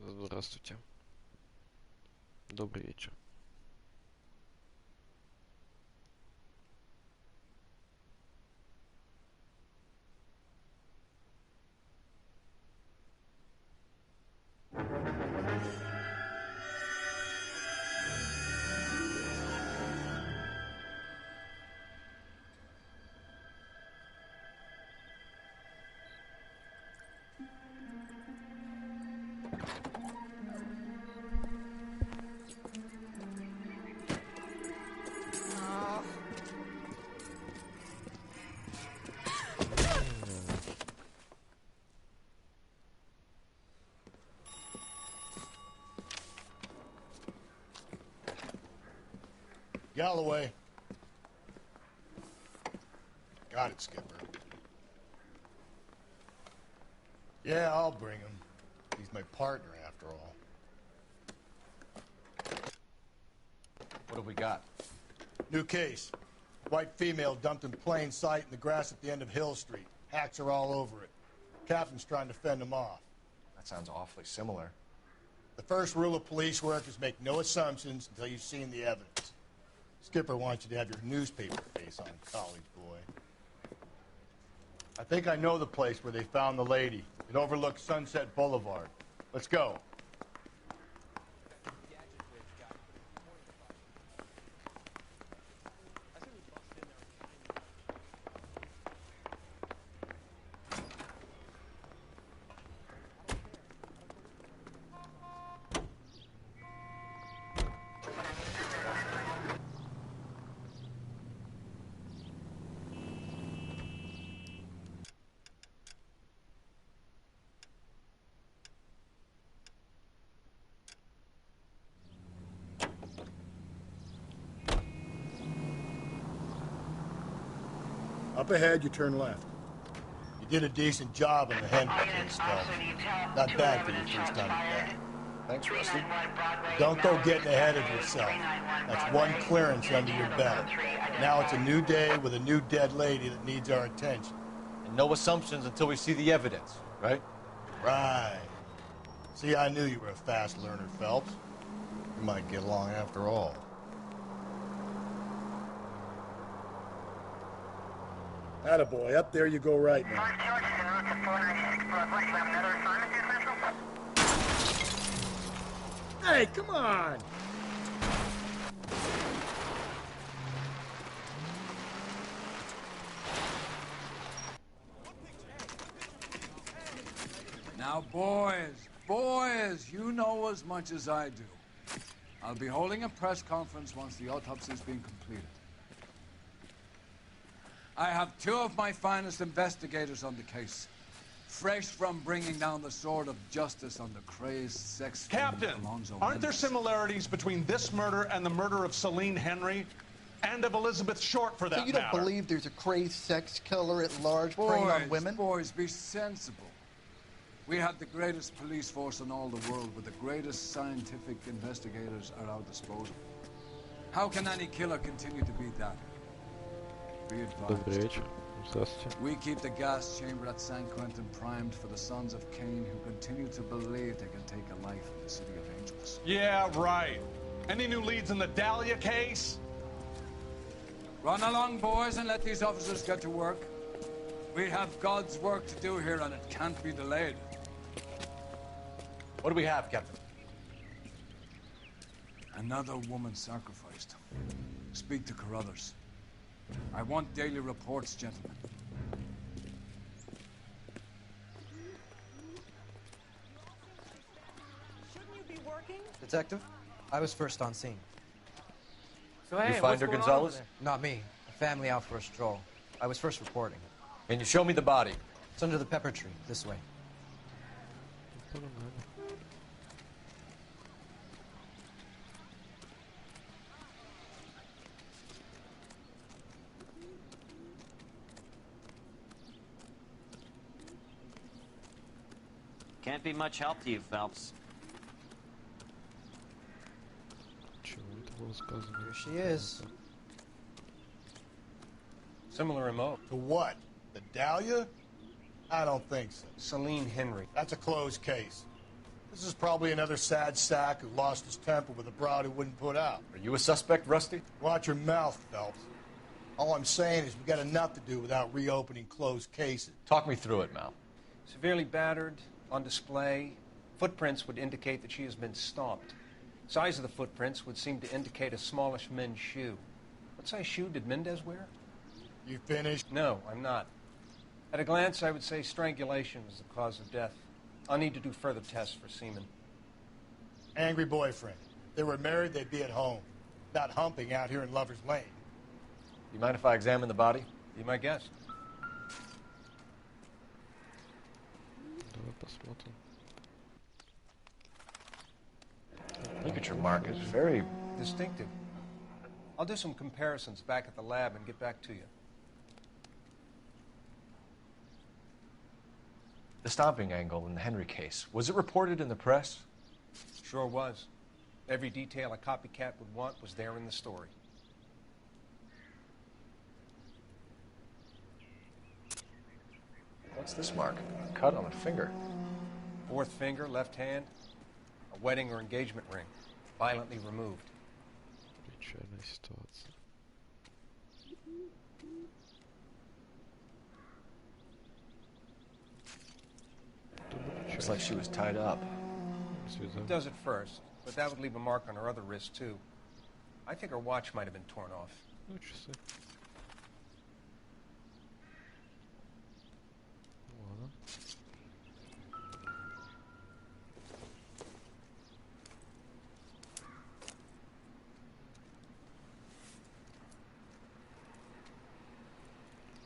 Здравствуйте. Добрый вечер. Galloway. Got it, Skipper. Yeah, I'll bring him. He's my partner, after all. What have we got? New case. White female dumped in plain sight in the grass at the end of Hill Street. Hacks are all over it. Captain's trying to fend him off. That sounds awfully similar. The first rule of police work is make no assumptions until you've seen the evidence. Skipper wants you to have your newspaper face on, college boy. I think I know the place where they found the lady. It overlooks Sunset Boulevard. Let's go. Up ahead, you turn left. You did a decent job in the Henry case, though. Not bad for your first time back. Thanks, Rusty. Don't go getting ahead of yourself. That's one clearance under your belt. Now it's a new day with a new dead lady that needs our attention. And no assumptions until we see the evidence, right? Right. See, I knew you were a fast learner, Phelps. We might get along after all. Attaboy, up there you go right now. Hey, come on! Now, boys, you know as much as I do. I'll be holding a press conference once the autopsy's been completed. I have two of my finest investigators on the case, fresh from bringing down the sword of justice on the crazed sex Captain, aren't there similarities between this murder and the murder of Celine Henry and of Elizabeth Short, for that matter? So you don't believe there's a crazed sex killer at large preying on women? Boys, be sensible. We have the greatest police force in all the world with the greatest scientific investigators at our disposal. How can any killer continue to beat that? Be advised. We keep the gas chamber at San Quentin primed for the sons of Cain who continue to believe they can take a life in the city of angels. Yeah, right. Any new leads in the Dahlia case? Run along, boys, and let these officers get to work. We have God's work to do here, and it can't be delayed. What do we have, Captain? Another woman sacrificed. Speak to Carruthers. I want daily reports, gentlemen. Shouldn't you be working? Detective, I was first on scene. So hey, you find her, Gonzalez? Not me. A family out for a stroll. I was first reporting. Can you show me the body? It's under the pepper tree, this way. Can't be much help to you, Phelps. Here she is. Similar remote. To what? The Dahlia? I don't think so. Celine Henry. That's a closed case. This is probably another sad sack who lost his temper with a broad who wouldn't put out. Are you a suspect, Rusty? Watch your mouth, Phelps. All I'm saying is we got enough to do without reopening closed cases. Talk me through it, Mal. Severely battered, on display. Footprints would indicate that she has been stomped. Size of the footprints would seem to indicate a smallish men's shoe. What size shoe did Mendez wear? You finished? No, I'm not. At a glance, I would say strangulation was the cause of death. I'll need to do further tests for semen. Angry boyfriend. If they were married, they'd be at home. Not humping out here in Lover's Lane. You mind if I examine the body? Be my guest. Давай посмотрим. Ligature mark is very Distinctive. I'll do some comparisons back at the lab and get back to you. The stomping angle in the Henry case. Was it reported in the press? Sure was. Every detail a copycat would want was there in the story. What's this mark? A cut on a finger. Fourth finger, left hand, a wedding or engagement ring, violently removed. Печальная ситуация. Looks like she was tied up. Связал. It does at first, but that would leave a mark on her other wrist, too. I think her watch might have been torn off. Ну, часы. Ладно.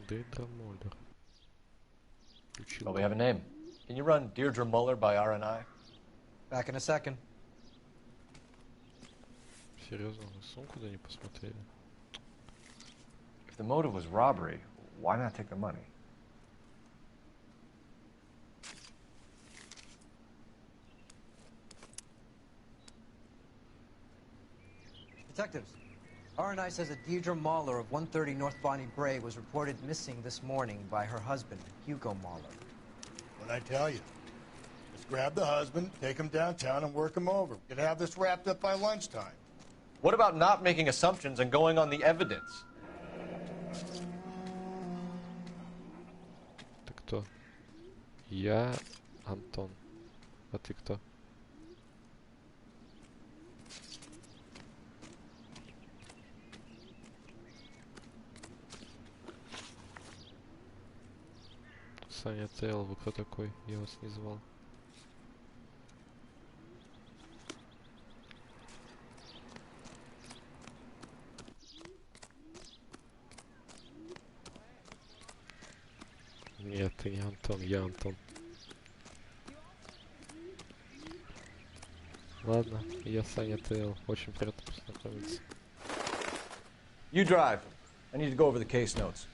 Дейдра Моллер. Well, we have a name. Can you run Deirdre Muller by RNI? Back in a second. Серьезно, мы сумку да не посмотрели. If the motive was robbery, why not take the money? Detectives, RNI says that Deirdre Mahler of 130 North Bonnie Bray was reported missing this morning by her husband, Hugo Mahler. What'd I tell you? Let's grab the husband, take him downtown, and work him over. We could have this wrapped up by lunchtime. What about not making assumptions and going on the evidence? Ты кто? Я Антон. А ты кто? Саня Тейл, вы кто такой? Я вас не звал. Нет, ты не Антон, я Антон. Ладно, я Саня Тейл. Очень приятно познакомиться. You drive. I need to go over the case notes.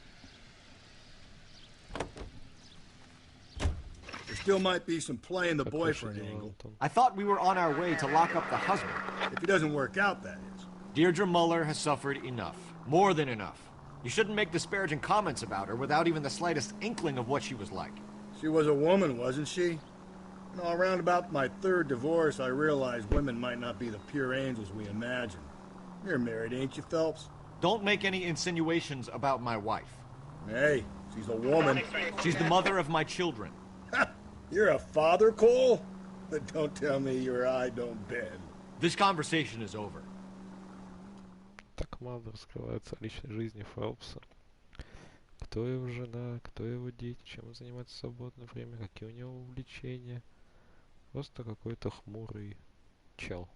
There still might be some play in the boyfriend angle. I thought we were on our way to lock up the husband. If it doesn't work out, that is. Deirdre Muller has suffered enough. More than enough. You shouldn't make disparaging comments about her without even the slightest inkling of what she was like. She was a woman, wasn't she? You know, around about my third divorce, I realized women might not be the pure angels we imagine. You're married, ain't you, Phelps? Don't make any insinuations about my wife. Hey, she's a woman. She's the mother of my children. You're a father, Cole? But don't tell me your eye don't bend. This conversation is over. Так мало раскрывается о личной жизни Фелпса. Кто его жена, кто его дети, чем он занимается в свободное время, какие у него увлечения. Просто какой-то хмурый чел.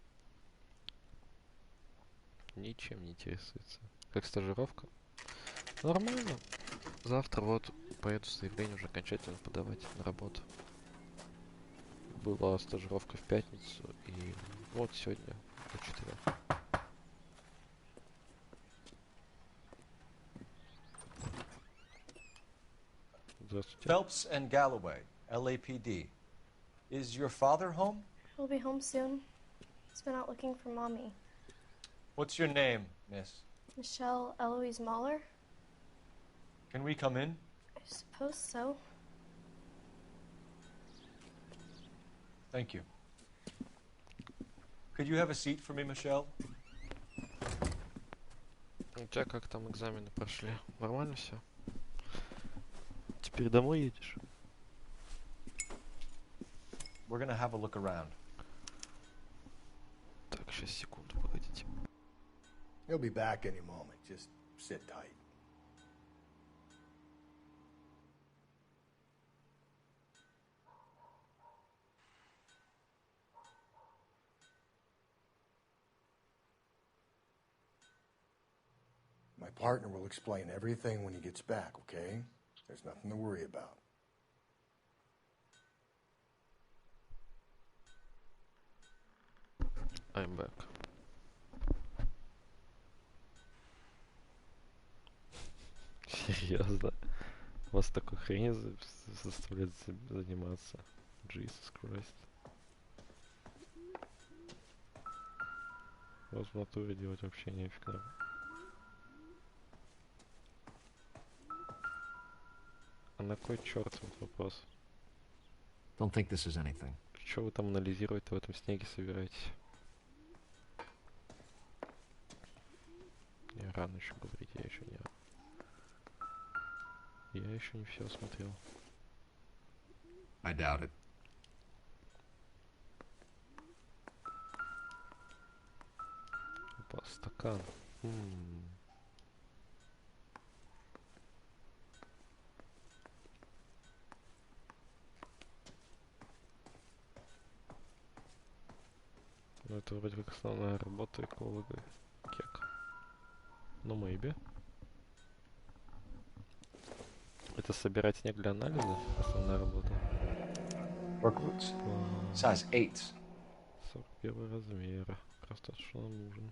Ничем не интересуется. Как стажировка? Нормально. Завтра вот поеду заявление уже окончательно подавать на работу. Была стажировка в пятницу и вот сегодня до 4. Здравствуйте. Phelps and Galloway, LAPD. Is your father home? He'll be home soon. He's been out looking for Mommy. What's your name, miss? Michelle Eloise Mahler? Can we come in? I suppose so. Thank you. Could you have a seat for me, Michelle? У тебя как там экзамены прошли? Нормально все? Теперь домой едешь? We're gonna have a look around. Так, сейчас, секунду, погодите. He'll be back any moment. Just sit tight. My partner will explain everything when he gets back, okay? There's nothing to worry about. I'm back. Серьезно? Вас такой хрень заставляет заниматься? Jesus Christ. Вот в натуре делать вообще нефиг нам. А на кой черт вот вопрос? Don't think this is anything. Что вы там анализировать в этом снеге собираетесь? Я рано еще говорить, я еще не... Я еще не все смотрел. I doubt it. Опа, стакан. Ну это вроде как основная работа эколога. Кек. Ну, maybe. Это собирать снег для анализа? Основная работа. Workboots. Size 8. 41 размера. Как раз то, что нам нужен.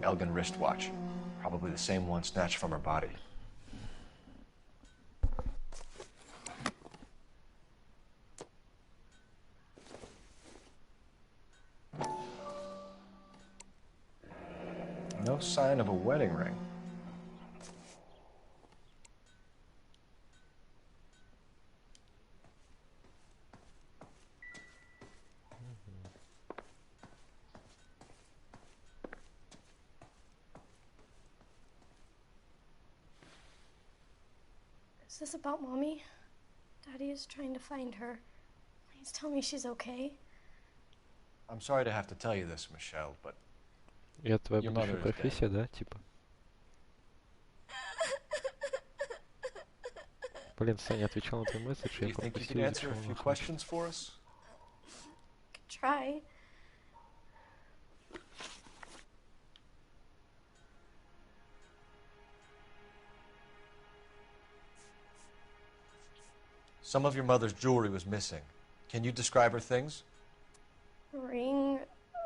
Elgin wristwatch. Probably the same one snatched from her body. No sign of a wedding ring. Is this about Mommy? Daddy is trying to find her. Please tell me she's okay. I'm sorry to have to tell you this, Michelle, but Я твоя your будущая mother is профессия, dead. да, типа? Блин, Соня отвечала на твой месседж, Do я you think you пропустил, could answer a зачем few она хочет. questions for us? Could try. Some of your mother's jewelry was missing. Can you describe her things? A ring,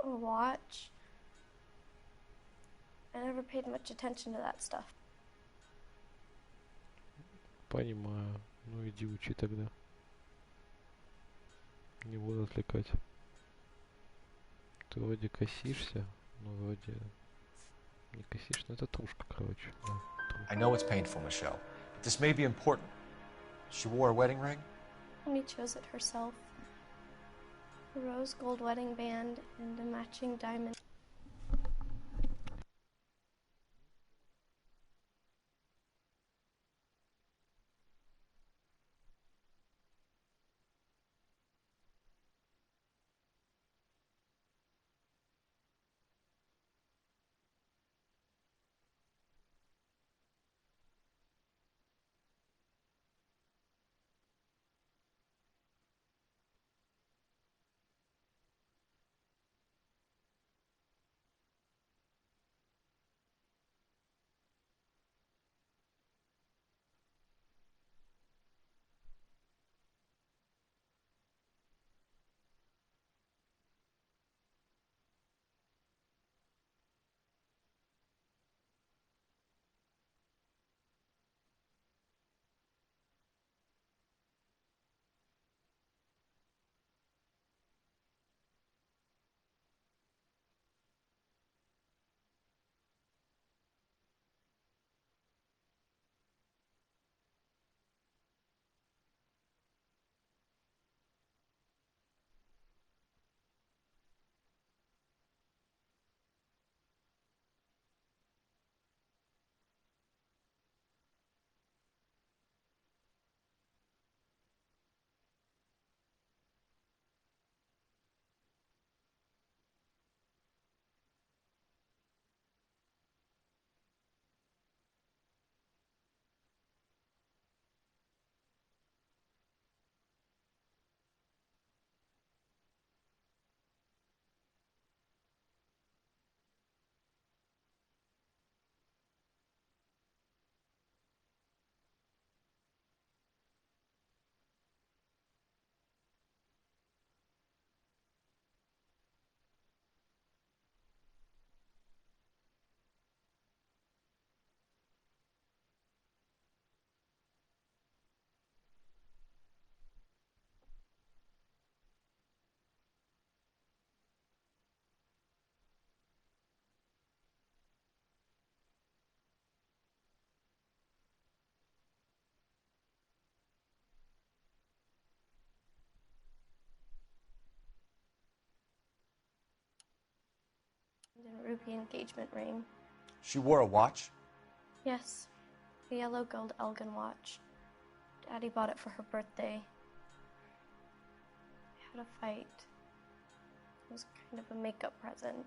a watch. I never paid much attention to that stuff. Понимаю. Ну иди учи тогда. Не буду отвлекать. Ты вроде косишься, но вроде не косишь, но это трушка, короче. Да, трушка. I know it's painful, Michelle, but this may be important. She wore a wedding ring? Mommy chose it herself. A rose gold wedding band and a matching diamond. and ruby engagement ring. She wore a watch? Yes, a yellow gold Elgin watch. Daddy bought it for her birthday. We had a fight. It was kind of a makeup present.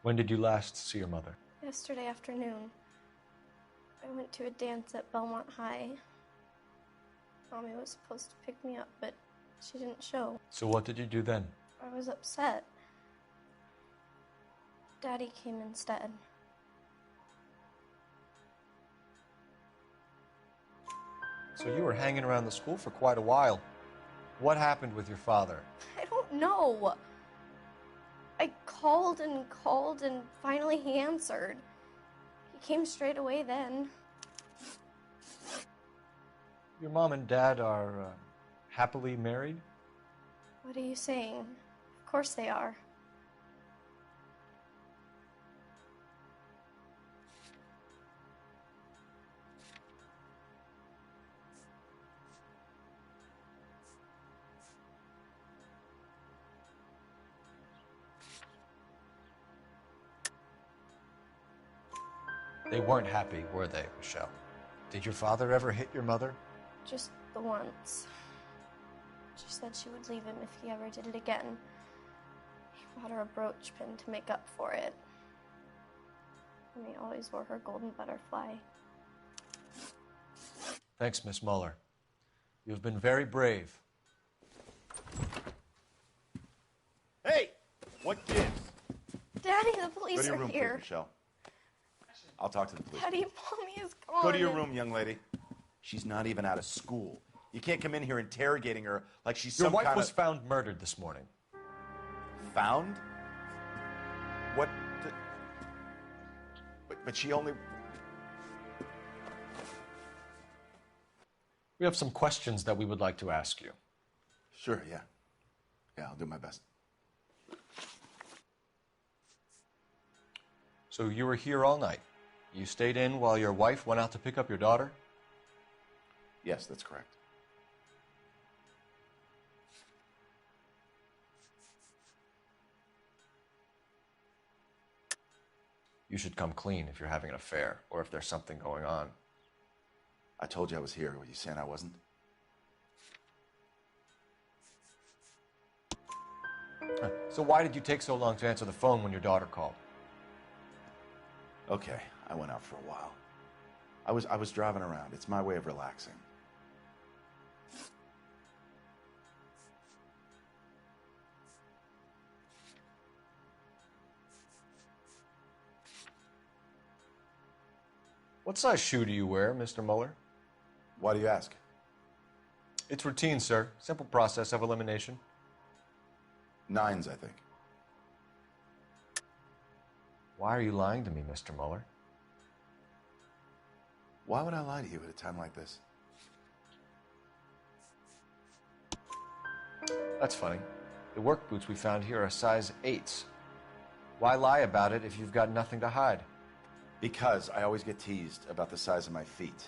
When did you last see your mother? Yesterday afternoon. I went to a dance at Belmont High. Mommy was supposed to pick me up, but she didn't show. So what did you do then? I was upset. Daddy came instead. So you were hanging around the school for quite a while. What happened with your father? I don't know. I called and finally he answered. He came straight away then. Your mom and dad are happily married? What are you saying? Of course they are. They weren't happy, were they, Michelle? Did your father ever hit your mother? Just the once. She said she would leave him if he ever did it again. He bought her a brooch pin to make up for it. And he always wore her golden butterfly. Thanks, Miss Muller. You've been very brave. Hey! What gives? Daddy, the police Go to your are room, here. please, Michelle. I'll talk to the police. Daddy, Mommy is gone. Go to your room, young lady. She's not even out of school. You can't come in here interrogating her like she's Your some wife kind was of... found murdered this morning. Found? What the... But she only... We have some questions that we would like to ask you. Sure, yeah. Yeah, I'll do my best. So you were here all night. You stayed in while your wife went out to pick up your daughter? Yes, that's correct. You should come clean if you're having an affair or if there's something going on. I told you I was here. Were you saying I wasn't? So why did you take so long to answer the phone when your daughter called? Okay, I went out for a while. I was driving around. It's my way of relaxing. What size shoe do you wear, Mr. Muller? Why do you ask? It's routine, sir. Simple process of elimination. 9s, I think. Why are you lying to me, Mr. Muller? Why would I lie to you at a time like this? That's funny. The work boots we found here are size 8s. Why lie about it if you've got nothing to hide? Because I always get teased about the size of my feet.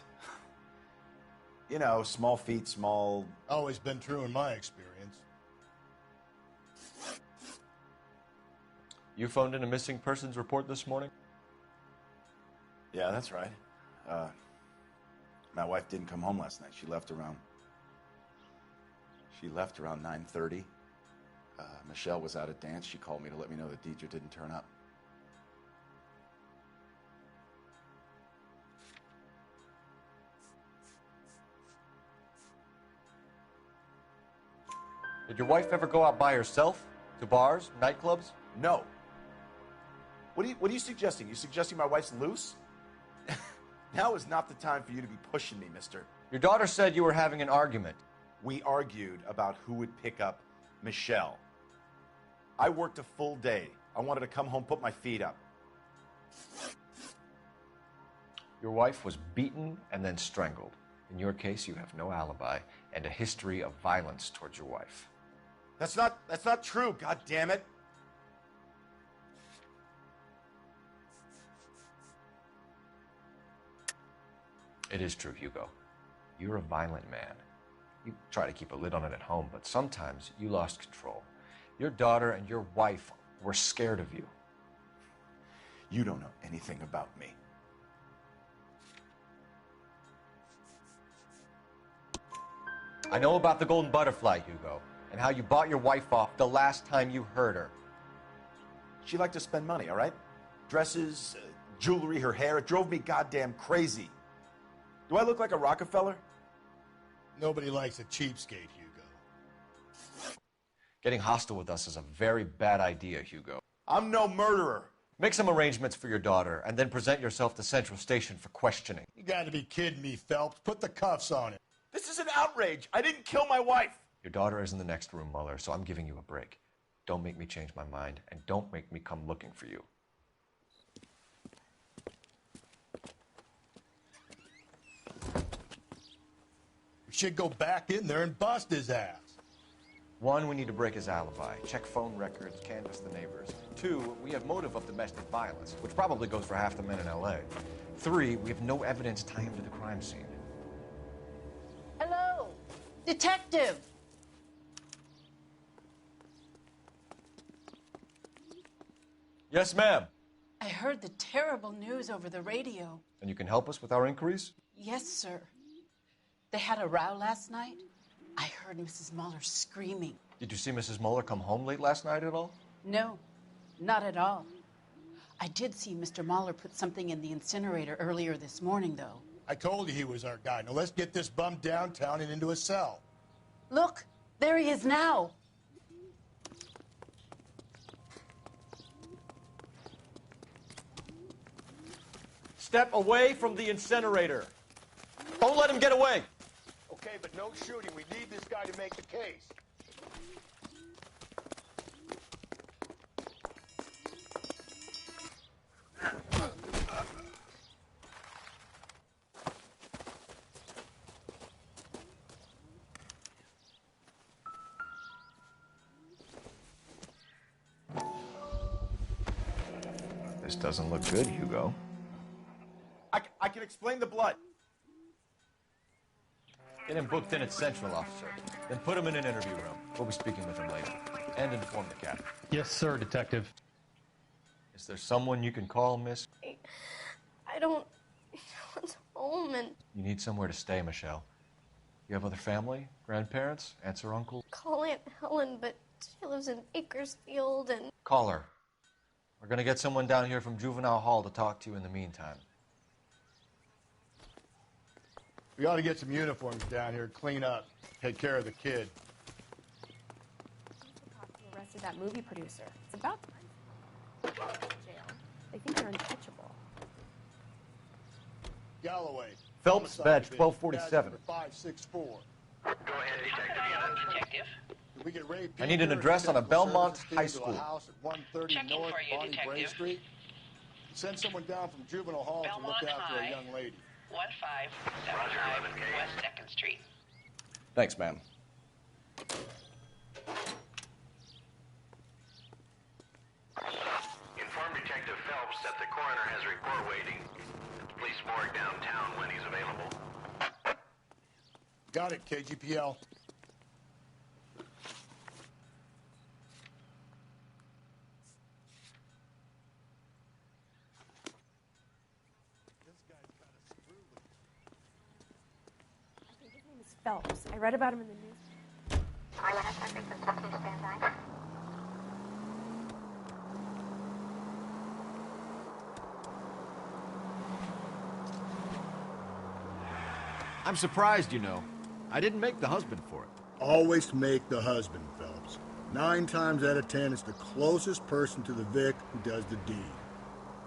You know, small feet, small... Always been true in my experience. You phoned in a missing persons report this morning? Yeah, that's right. My wife didn't come home last night. She left around 9:30. Michelle was out at dance. She called me to let me know that Deidre didn't turn up. Did your wife ever go out by herself? To bars, nightclubs? No. What are you suggesting? You suggesting my wife's loose? Now is not the time for you to be pushing me, mister. Your daughter said you were having an argument. We argued about who would pick up Michelle. I worked a full day. I wanted to come home, put my feet up. Your wife was beaten and then strangled. In your case, you have no alibi and a history of violence towards your wife. That's not true, God damn it. It is true, Hugo. You're a violent man. You try to keep a lid on it at home, but sometimes you lost control. Your daughter and your wife We're scared of you. You don't know anything about me. I know about the golden butterfly, Hugo, and how you bought your wife off the last time you heard her. She liked to spend money, all right? Dresses, jewelry, her hair. It drove me goddamn crazy. Do I look like a Rockefeller? Nobody likes a cheapskate, Hugo. Getting hostile with us is a very bad idea, Hugo. I'm no murderer. Make some arrangements for your daughter, and then present yourself to Central Station for questioning. You gotta be kidding me, Phelps. Put the cuffs on him. This is an outrage. I didn't kill my wife. Your daughter is in the next room, Mueller, so I'm giving you a break. Don't make me change my mind, and don't make me come looking for you. We should go back in there and bust his ass. 1, we need to break his alibi. Check phone records, canvass the neighbors. 2, we have motive of domestic violence, which probably goes for half the men in L.A. 3, we have no evidence tying him to the crime scene. Hello, detective. Yes, ma'am. I heard the terrible news over the radio. And you can help us with our inquiries? Yes, sir. They had a row last night. I heard Mrs. Mueller screaming. Did you see Mrs. Mueller come home late last night at all? No, not at all. I did see Mr. Mueller put something in the incinerator earlier this morning, though. I told you he was our guy. Now let's get this bum downtown and into a cell. Look, there he is now. Step away from the incinerator. Don't let him get away. Okay, but no shooting. We need this guy to make the case. This doesn't look good, Hugo. I can explain the blood. Get him booked in at Central, officer. Then put him in an interview room. We'll be speaking with him later. And inform the captain. Yes, sir, detective. Is there someone you can call, miss? I don't want home and You need somewhere to stay, Michelle. You have other family? Grandparents? Aunts or uncles? call Aunt Helen, but she lives in Bakersfield and Call her. We're gonna get someone down here from Juvenile Hall to talk to you in the meantime. We ought to get some uniforms down here, clean up, take care of the kid. Who arrested that movie producer? It's about jail. They think they're untouchable. Galloway. Phelps, badge Homicide 1247. Badge number 564. Go ahead, detective. Did we get Ray I need an Peter, address on a medical Belmont services High team to a School. house at 130 Checking North for you, Bonnie Bray detective. Street. Send someone down from Juvenile Hall Belmont to look after High. a young lady. 1575 West 2nd Street. Thanks, ma'am. Inform Detective Phelps that the coroner has a report waiting at the police morgue downtown when he's available. Got it, KGPL. I think his name is Phelps. I read about him in the news. I'm surprised, you know. I didn't make the husband for it. Always make the husband, Phelps. 9 times out of 10, it's the closest person to the Vic who does the deed.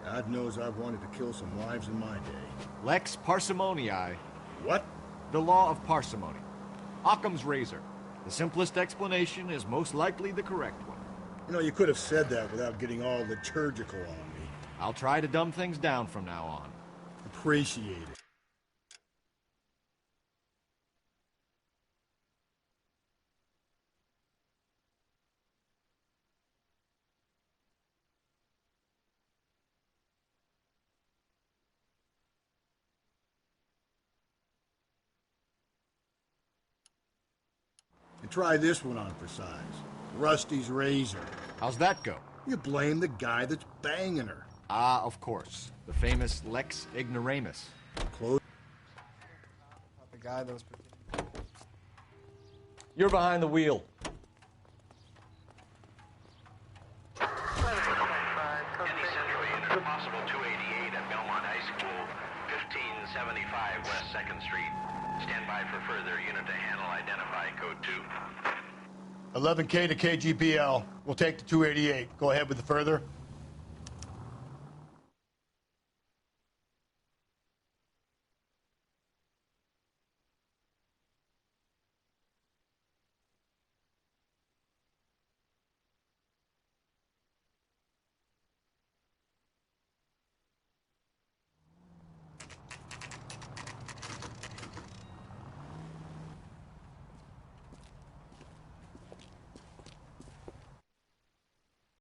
God knows I've wanted to kill some wives in my day. Lex parsimoniae. What? The law of parsimony. Occam's razor. The simplest explanation is most likely the correct one. You know, you could have said that without getting all liturgical on me. I'll try to dumb things down from now on. Appreciate it. And try this one on for size. Rusty's razor. How's that go? You blame the guy that's banging her. Ah, of course. The famous Lex Ignoramus. Close. The guy that was... You're behind the wheel. Any central unit, if possible 288 at Belmont High School, 1575 West 2nd Street. Stand by for further unit to handle. Identify code 2. 11K to KGBL. We'll take the 288. Go ahead with the further.